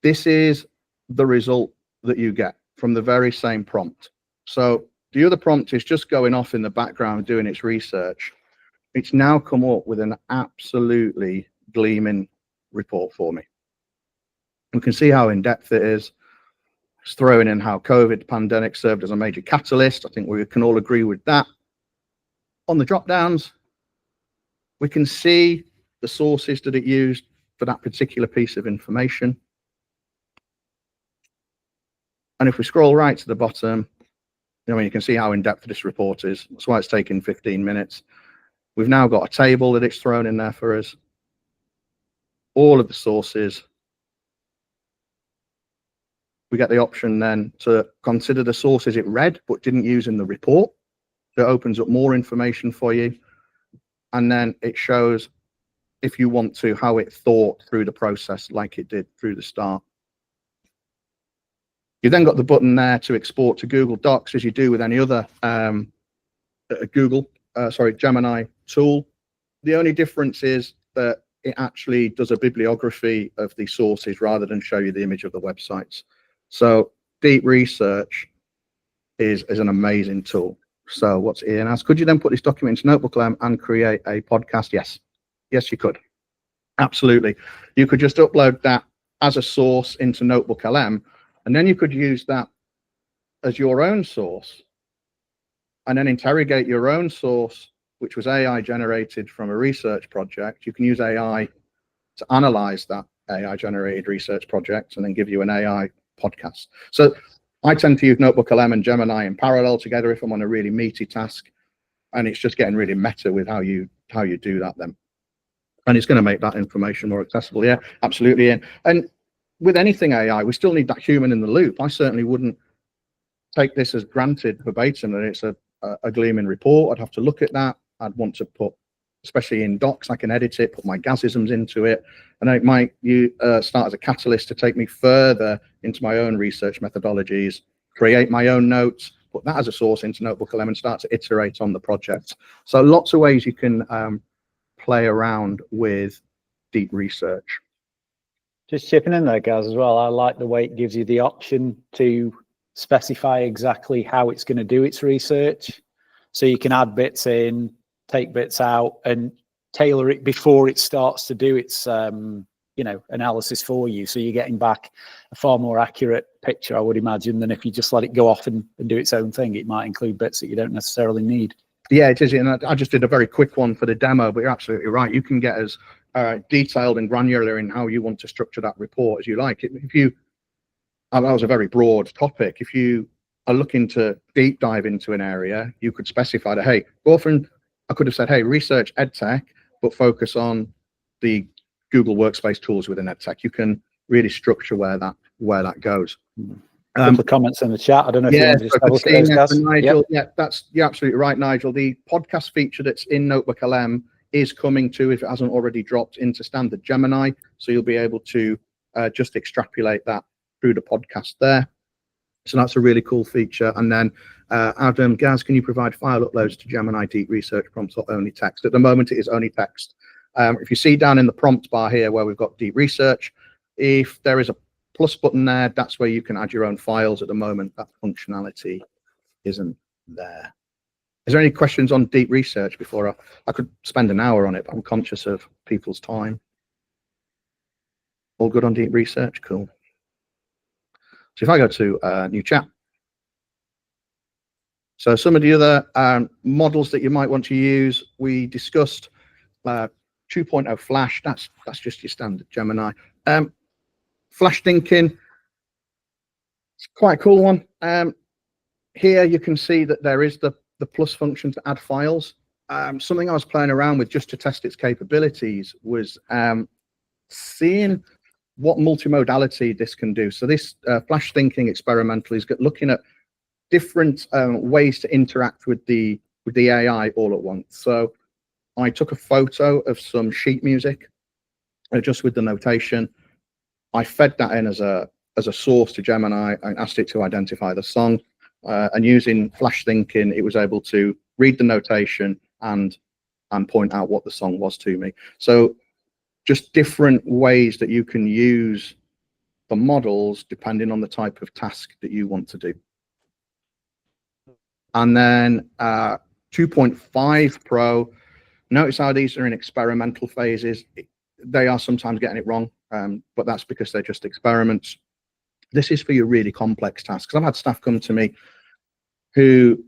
this is the result that you get from the very same prompt. So the other prompt is just going off in the background doing its research. It's now come up with an absolutely gleaming report for me. We can see how in-depth it is. It's throwing in how COVID pandemic served as a major catalyst. I think we can all agree with that. On the drop downs, we can see the sources that it used for that particular piece of information. And if we scroll right to the bottom, you can see how in-depth this report is. That's why it's taken 15 minutes. We've now got a table that it's thrown in there for us. All of the sources. We get the option then to consider the sources it read but didn't use in the report. It opens up more information for you. And then it shows, if you want to, how it thought through the process like it did through the start. You then got the button there to export to Google Docs, as you do with any other Gemini tool. The only difference is that it actually does a bibliography of the sources rather than show you the image of the websites. So Deep Research is an amazing tool. So what's Ian asked, could you then put this document into Notebook LM and create a podcast? Yes, you could. Absolutely. You could just upload that as a source into Notebook LM, and then you could use that as your own source and then interrogate your own source, which was AI generated from a research project. You can use AI to analyze that AI generated research project and then give you an AI podcast. So I tend to use Notebook LM and Gemini in parallel together if I'm on a really meaty task, and it's just getting really meta with how you do that then. And it's going to make that information more accessible. Yeah, absolutely. And with anything AI, we still need that human in the loop. I certainly wouldn't take this as granted verbatim that it's a gleaming report. I'd have to look at that. I'd want to put, especially in docs, I can edit it, put my gasisms into it, and it might start as a catalyst to take me further into my own research methodologies, create my own notes, put that as a source into Notebook LM and start to iterate on the project. So lots of ways you can play around with deep research. Just chipping in there, Gaz, as well. I like the way it gives you the option to specify exactly how it's going to do its research. So you can add bits in, take bits out, and tailor it before it starts to do its analysis for you. So you're getting back a far more accurate picture, I would imagine, than if you just let it go off and do its own thing. It might include bits that you don't necessarily need. Yeah, it is. And I just did a very quick one for the demo, but you're absolutely right. You can get as detailed and granular in how you want to structure that report as you like. That was a very broad topic. If you are looking to deep dive into an area, you could specify that, hey, often I could have said, hey, research EdTech, but focus on the Google Workspace tools within EdTech. You can really structure where that goes. The comments in the chat. I don't know if you want to just have a look at those, guys. Nigel, yep. Yeah, you're absolutely right, Nigel. The podcast feature that's in Notebook LM is coming to, if it hasn't already dropped, into standard Gemini. So you'll be able to just extrapolate that through the podcast there. So that's a really cool feature. And then Adam, Gaz, can you provide file uploads to Gemini Deep Research prompts or only text? At the moment, it is only text. If you see down in the prompt bar here where we've got deep research, if there is a plus button there, that's where you can add your own files. At the moment, that functionality isn't there. Is there any questions on deep research before I could spend an hour on it, but I'm conscious of people's time. All good on deep research? Cool. So if I go to new chat. So some of the other models that you might want to use, we discussed 2.0 Flash. That's just your standard Gemini. Flash thinking, it's quite a cool one. Here you can see that there is the plus function to add files. Something I was playing around with just to test its capabilities was seeing what multimodality this can do. So this Flash thinking experimental is looking at different ways to interact with the AI all at once. So I took a photo of some sheet music, just with the notation. I fed that in as a source to Gemini and asked it to identify the song. And using Flash thinking, it was able to read the notation and point out what the song was to me. So just different ways that you can use the models depending on the type of task that you want to do. And then 2.5 Pro, notice how these are in experimental phases. They are sometimes getting it wrong, but that's because they're just experiments. This is for your really complex tasks. I've had staff come to me who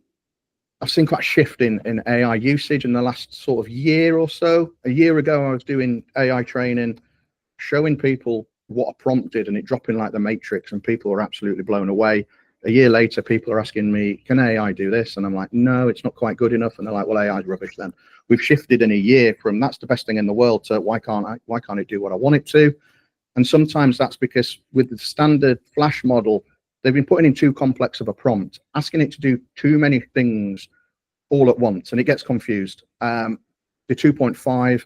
I've seen quite a shift in AI usage in the last sort of year or so. A year ago, I was doing AI training, showing people what a prompt did, and it dropping like the Matrix, and people were absolutely blown away. A year later, people are asking me, can AI do this? And I'm like, no, it's not quite good enough. And they're like, well, AI is rubbish then. We've shifted in a year from that's the best thing in the world to why can't it do what I want it to? And sometimes that's because with the standard Flash model, they've been putting in too complex of a prompt, asking it to do too many things all at once, and it gets confused. The 2.5,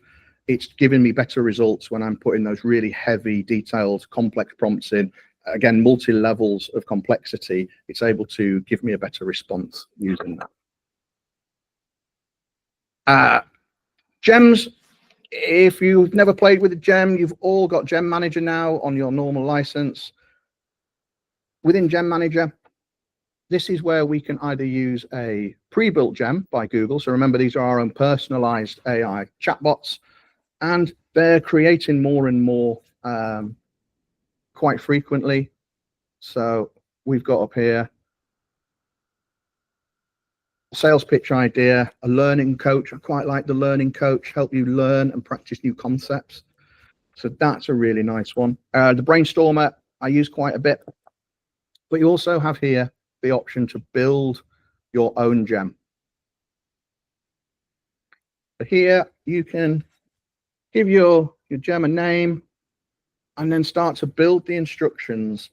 it's giving me better results when I'm putting those really heavy, detailed, complex prompts in. Again, multi-levels of complexity. It's able to give me a better response using that. Gems. If you've never played with a gem, you've all got Gem Manager now on your normal license. Within Gem Manager, this is where we can either use a pre-built gem by Google. So remember, these are our own personalized AI chatbots, and they're creating more and more quite frequently. So we've got up here a sales pitch idea, a learning coach. I quite like the learning coach, help you learn and practice new concepts. So that's a really nice one. The brainstormer I use quite a bit, but you also have here the option to build your own gem. So here you can give your gem a name and then start to build the instructions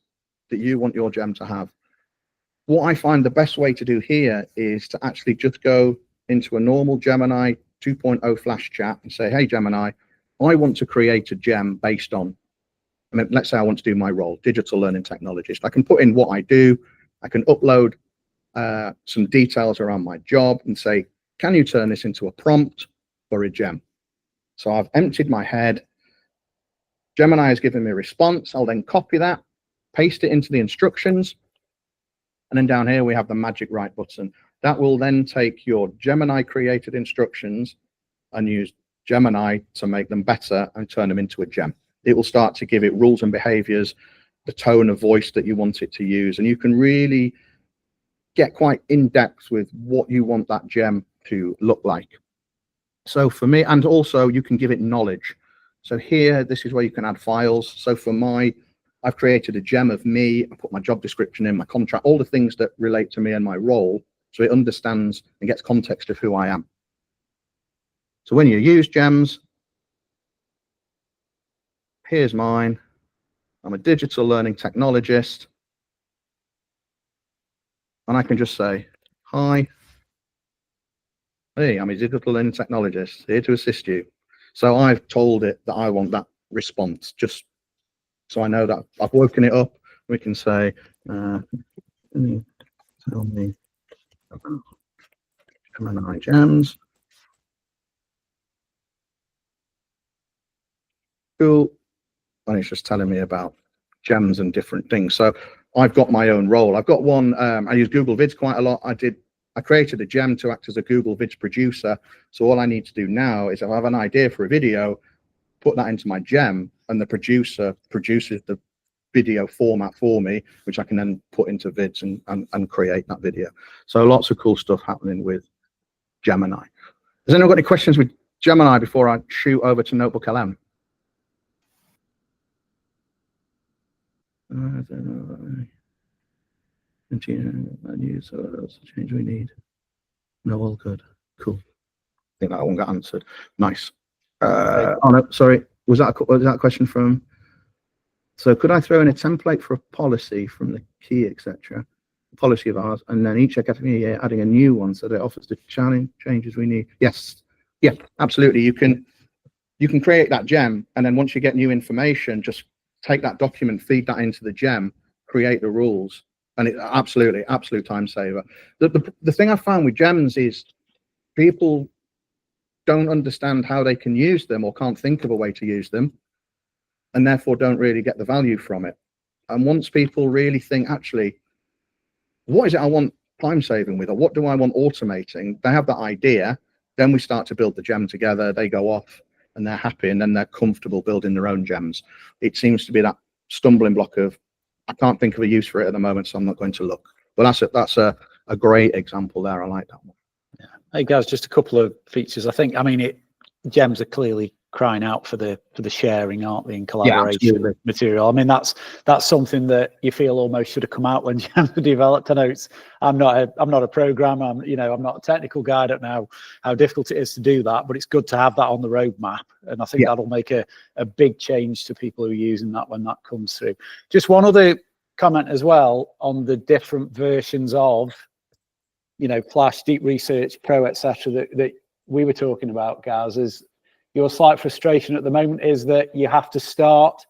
that you want your gem to have. What I find the best way to do here is to actually just go into a normal Gemini 2.0 Flash chat and say, hey, Gemini, I want to create a gem based on, I mean, let's say I want to do my role, digital learning technologist. I can put in what I do. I can upload some details around my job and say, can you turn this into a prompt for a gem? So I've emptied my head. Gemini has given me a response. I'll then copy that, paste it into the instructions. And then down here, we have the magic write button. That will then take your Gemini created instructions and use Gemini to make them better and turn them into a gem. It will start to give it rules and behaviors, the tone of voice that you want it to use. And you can really get quite in depth with what you want that gem to look like. So for me, and also you can give it knowledge. So here, this is where you can add files. So for I've created a gem of me. I put my job description in, my contract, all the things that relate to me and my role. So it understands and gets context of who I am. So when you use gems, here's mine. I'm a digital learning technologist. And I can just say, hi. Hey, I'm a digital learning technologist here to assist you. So I've told it that I want that response, just so I know that I've woken it up. We can say, tell me about Gemini gems. Cool. And it's just telling me about gems and different things. So I've got my own role. I've got one, I use Google Vids quite a lot. I created a gem to act as a Google Vids producer. So all I need to do now is if I have an idea for a video, put that into my gem, and the producer produces the video format for me, which I can then put into Vids and create that video. So lots of cool stuff happening with Gemini. Has anyone got any questions with Gemini before I shoot over to Notebook LM? Use change we need. No, all good. Cool. I think that one got answered. Nice. Oh no, sorry. Was that a question from? So could I throw in a template for a policy from the key, etc. Policy of ours, and then each academic year adding a new one so that it offers the challenge changes we need? Yes. Yeah, absolutely. You can create that gem, and then once you get new information, just take that document, feed that into the gem, create the rules, and it absolute time saver. The thing I found with gems is people don't understand how they can use them or can't think of a way to use them, and therefore don't really get the value from it. And once people really think, actually, what is it I want time saving with, or what do I want automating? They have that idea, then we start to build the gem together, they go off and they're happy, and then they're comfortable building their own gems. It seems to be that stumbling block of, I can't think of a use for it at the moment, so I'm not going to look. But that's a great example there. I like that one. Yeah. Hey guys, just a couple of features. I mean, gems are clearly crying out for the sharing, aren't they, and collaboration material. I mean, that's something that you feel almost should have come out when gems were developed. I know I'm not a programmer. I'm not a technical guy. I don't know how difficult it is to do that, but it's good to have that on the roadmap, and I think that'll make a big change to people who are using that when that comes through. Just one other comment as well on the different versions of Flash, Deep Research Pro, etc. that we were talking about, Gaz. Is your slight frustration at the moment is that you have to start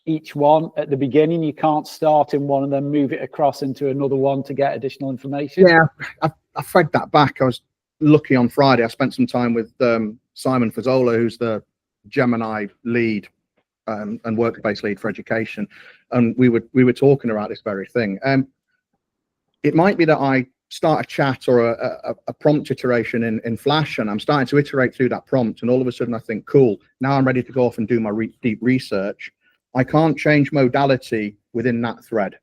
each one at the beginning. You can't start in one and then move it across into another one to get additional information. Yeah, I fed that back. I was lucky on Friday. I spent some time with Simon Fazzola, who's the Gemini lead and Workspace lead for education, and we were talking about this very thing. It might be that I start a chat or a prompt iteration in Flash, and I'm starting to iterate through that prompt, and all of a sudden I think, cool, now I'm ready to go off and do my deep research. I can't change modality within that thread.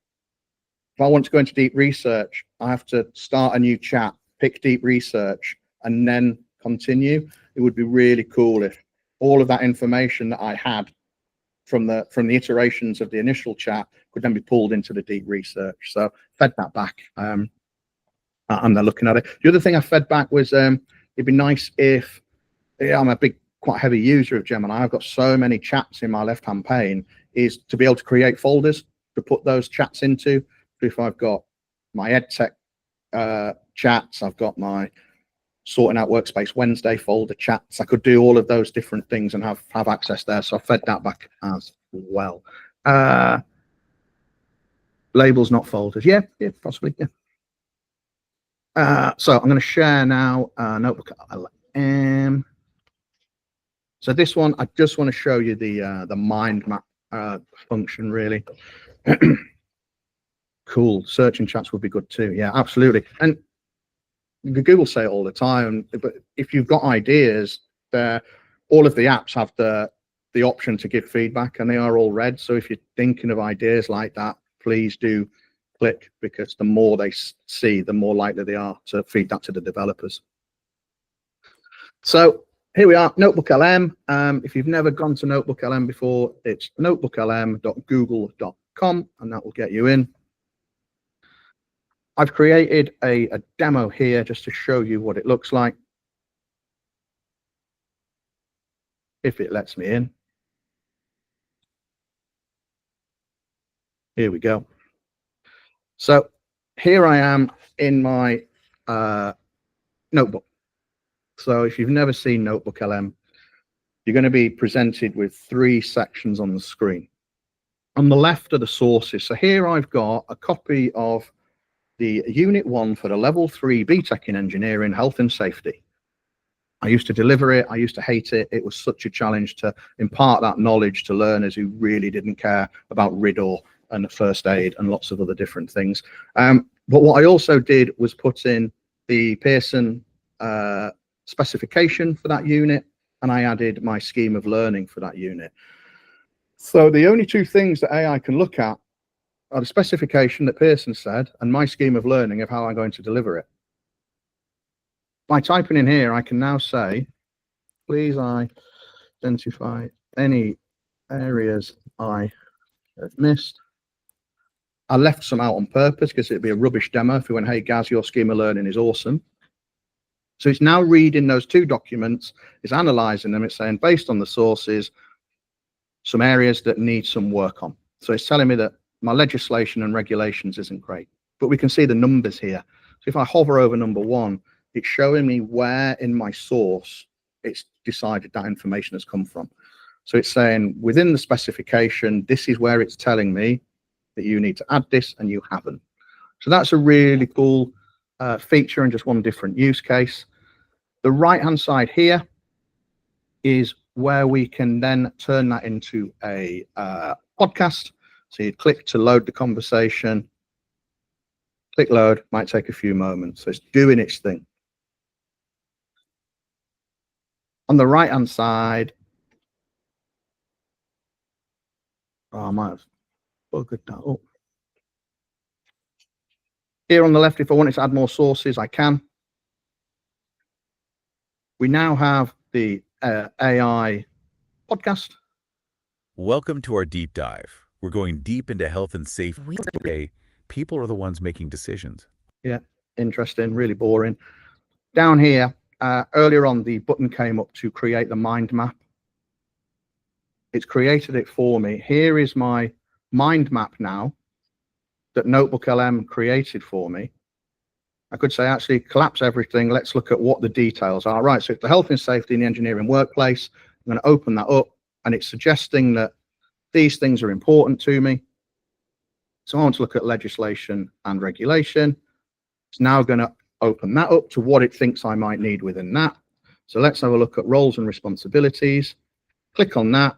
If I want to go into deep research, I have to start a new chat, pick deep research, and then continue. It would be really cool if all of that information that I had from the iterations of the initial chat could then be pulled into the deep research. So fed that back. And they're looking at it. The other thing I fed back was it'd be nice if, I'm a quite heavy user of Gemini. I've got so many chats in my left-hand pane, is to be able to create folders to put those chats into. So if I've got my EdTech chats, I've got my sorting out Workspace Wednesday folder chats, I could do all of those different things and have access there. So I fed that back as well. Labels, not folders. Yeah, possibly, yeah. So I'm going to share now Notebook LM. So this one, I just want to show you the mind map function, really. Cool. Search and chats would be good too. Yeah, absolutely. And Google say it all the time, but if you've got ideas, all of the apps have the option to give feedback, and they are all red. So if you're thinking of ideas like that, please do click, because the more they see, the more likely they are to feed that to the developers. So here we are, Notebook LM. If you've never gone to Notebook LM before, it's notebooklm.google.com, and that will get you in. I've created a demo here just to show you what it looks like, if it lets me in. Here we go. So here I am in my notebook. So if you've never seen Notebook LM, you're going to be presented with 3 sections on the screen. On the left are the sources. So here I've got a copy of the Unit 1 for the Level 3 BTEC in Engineering, Health and Safety. I used to deliver it. I used to hate it. It was such a challenge to impart that knowledge to learners who really didn't care about Riddle and first aid and lots of other different things. But what I also did was put in the Pearson specification for that unit, and I added my scheme of learning for that unit. So the only two things that AI can look at are the specification that Pearson said and my scheme of learning of how I'm going to deliver it. By typing in here, I can now say, please identify any areas I have missed. I left some out on purpose because it'd be a rubbish demo if we went, hey, Gaz, your scheme of learning is awesome. So it's now reading those two documents, it's analyzing them, it's saying, based on the sources, some areas that need some work on. So it's telling me that my legislation and regulations isn't great, but we can see the numbers here. So if I hover over number 1, it's showing me where in my source it's decided that information has come from. So it's saying within the specification, this is where it's telling me that you need to add this and you haven't. So that's a really cool feature and just one different use case. The right-hand side here is where we can then turn that into a podcast. So you click to load the conversation, click load, might take a few moments. So it's doing its thing. On the right-hand side, I might have buggered that up. Here on the left, if I wanted to add more sources, I can. We now have the AI podcast. Welcome to our deep dive. We're going deep into health and safety. Today, people are the ones making decisions. Yeah, interesting, really boring. Down here, earlier on, the button came up to create the mind map. It's created it for me. Here is my mind map now that Notebook LM created for me. I could say, actually, collapse everything. Let's look at what the details are. Right, so it's the health and safety in the engineering workplace. I'm going to open that up, and it's suggesting that these things are important to me. So I want to look at legislation and regulation. It's now going to open that up to what it thinks I might need within that. So let's have a look at roles and responsibilities. Click on that,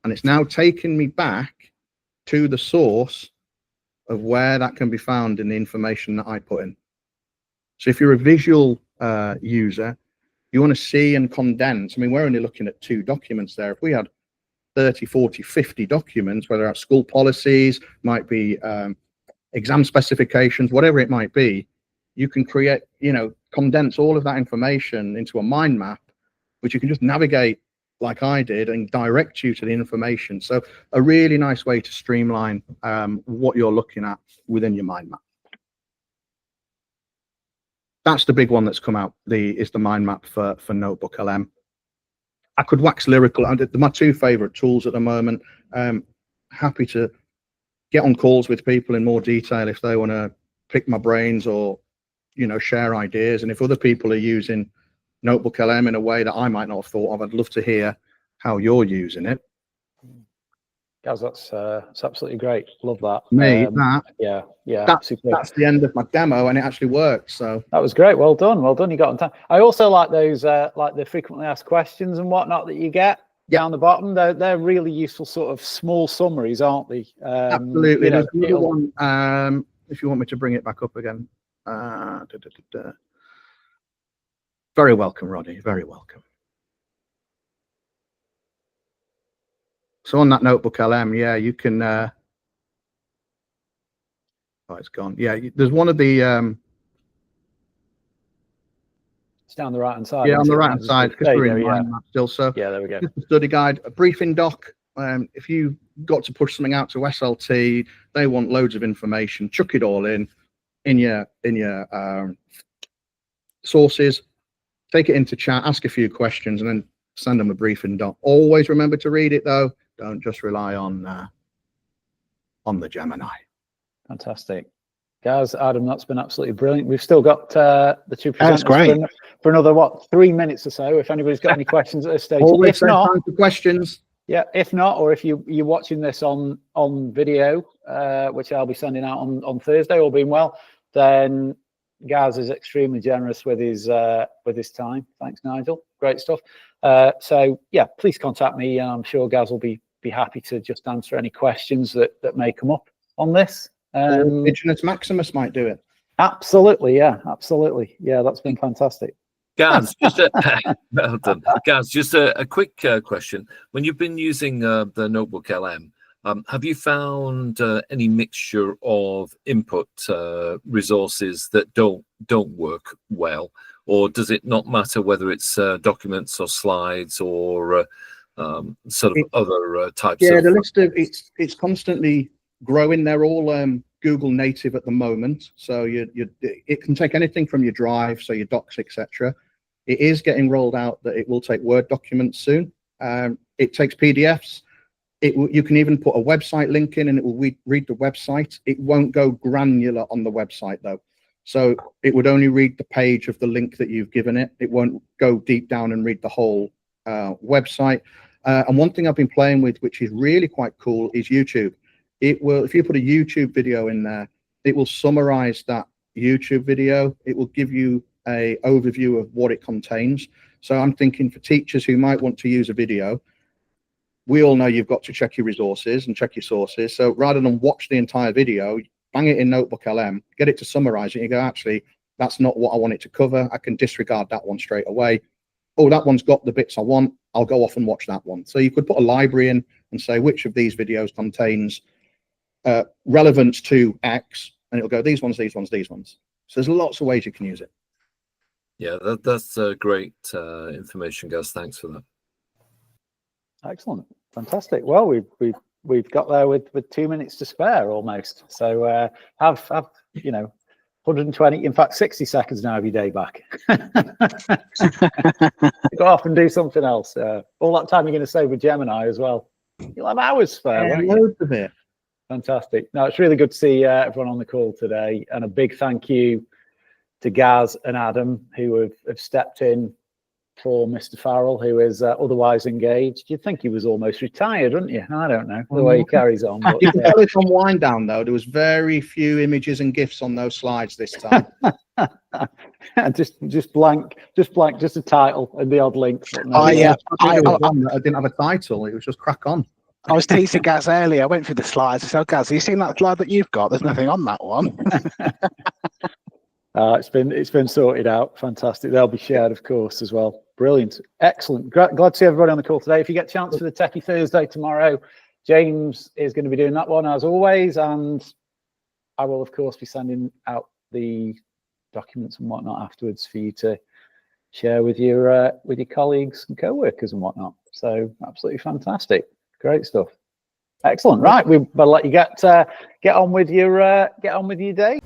and it's now taking me back to the source of where that can be found in the information that I put in. So if you're a visual user, you want to see and condense. I mean, we're only looking at 2 documents there. If we had 30, 40, 50 documents, whether it's school policies, might be exam specifications, whatever it might be, you can create, condense all of that information into a mind map, which you can just navigate like I did and direct you to the information. So a really nice way to streamline what you're looking at within your mind map. That's the big one that's come out, is the mind map for Notebook LM. I could wax lyrical. They're my 2 favorite tools at the moment. Happy to get on calls with people in more detail if they want to pick my brains or, share ideas. And if other people are using Notebook LM in a way that I might not have thought of, I'd love to hear how you're using it. Guys, that's absolutely great. Love that. Yeah. That's the end of my demo, and it actually works. So that was great. Well done. You got on time. I also like those, like the frequently asked questions and whatnot that you get down the bottom. They're really useful, sort of small summaries, aren't they? Absolutely. There's another one. If you want me to bring it back up again. Very welcome, Roddy. Very welcome. So on that Notebook LM, yeah, you can. Oh, it's gone. Yeah, there's one of the. It's down the right hand side. Yeah, on the right hand side, because we're in mind map still. So yeah, there we go. Just a study guide, a briefing doc. If you got to push something out to SLT, they want loads of information. Chuck it all in your sources. Take it into chat, ask a few questions, and then send them a briefing doc. Always remember to read it, though. Don't just rely on the Gemini. Fantastic. Guys, Adam, that's been absolutely brilliant. We've still got the 2 presenters That's great. For another, 3 minutes or so, if anybody's got any questions at this stage. Always if not, time for questions. Yeah, if not, or if you're watching this on video, which I'll be sending out on Thursday, all being well, then Gaz is extremely generous with his time. Thanks, Nigel. great stuff. So yeah, please contact me. I'm sure Gaz will be happy to just answer any questions that may come up on this. Indigenous Maximus might do it. Absolutely, yeah, absolutely. Yeah, that's been fantastic. Gaz, just well done. Gaz, just a quick question. When you've been using the Notebook LM, have you found any mixture of input resources that don't work well, or does it not matter whether it's documents or slides or sort of other types? Yeah, of the list of it's constantly growing. They're all Google native at the moment, so it can take anything from your Drive, so your Docs, etc. It is getting rolled out that it will take Word documents soon. It takes PDFs. You can even put a website link in and it will read the website. It won't go granular on the website though. So it would only read the page of the link that you've given it. It won't go deep down and read the whole website. And one thing I've been playing with, which is really quite cool, is YouTube. It will, if you put a YouTube video in there, it will summarize that YouTube video. It will give you an overview of what it contains. So I'm thinking for teachers who might want to use a video, we all know you've got to check your resources and check your sources. So rather than watch the entire video, bang it in Notebook LM, get it to summarize it. You go, actually, that's not what I want it to cover. I can disregard that one straight away. Oh, that one's got the bits I want. I'll go off and watch that one. So you could put a library in and say which of these videos contains relevance to X, and it'll go these ones, these ones, these ones. So there's lots of ways you can use it. Yeah, that's great information, Gaz. Thanks for that. Excellent, fantastic. Well, we've got there with 2 minutes to spare almost. So have 120, in fact 60 seconds now of your day back. Go off and do something else. All that time you're going to save with Gemini as well. You'll have hours spare. Yeah, loads of it. Fantastic. No, it's really good to see everyone on the call today, and a big thank you to Gaz and Adam who have stepped in for Mr. Farrell, who is otherwise engaged. You'd think he was almost retired, wouldn't you? I don't know the way he carries on. But, you can tell it's on wind down though. There was very few images and GIFs on those slides this time. just blank, just a title and the odd link. No, I didn't have a title. It was just crack on. I was teasing Gaz earlier. I went through the slides. I said, Gaz, have you seen that slide that you've got? There's nothing on that one. It's been sorted out. Fantastic. They'll be shared, of course, as well. Brilliant. Excellent. Glad to see everybody on the call today. If you get a chance for the Techie Thursday tomorrow, James is going to be doing that one as always, and I will, of course, be sending out the documents and whatnot afterwards for you to share with your colleagues and co-workers and whatnot. So absolutely fantastic. Great stuff. Excellent. Right, we better let you get on with your day.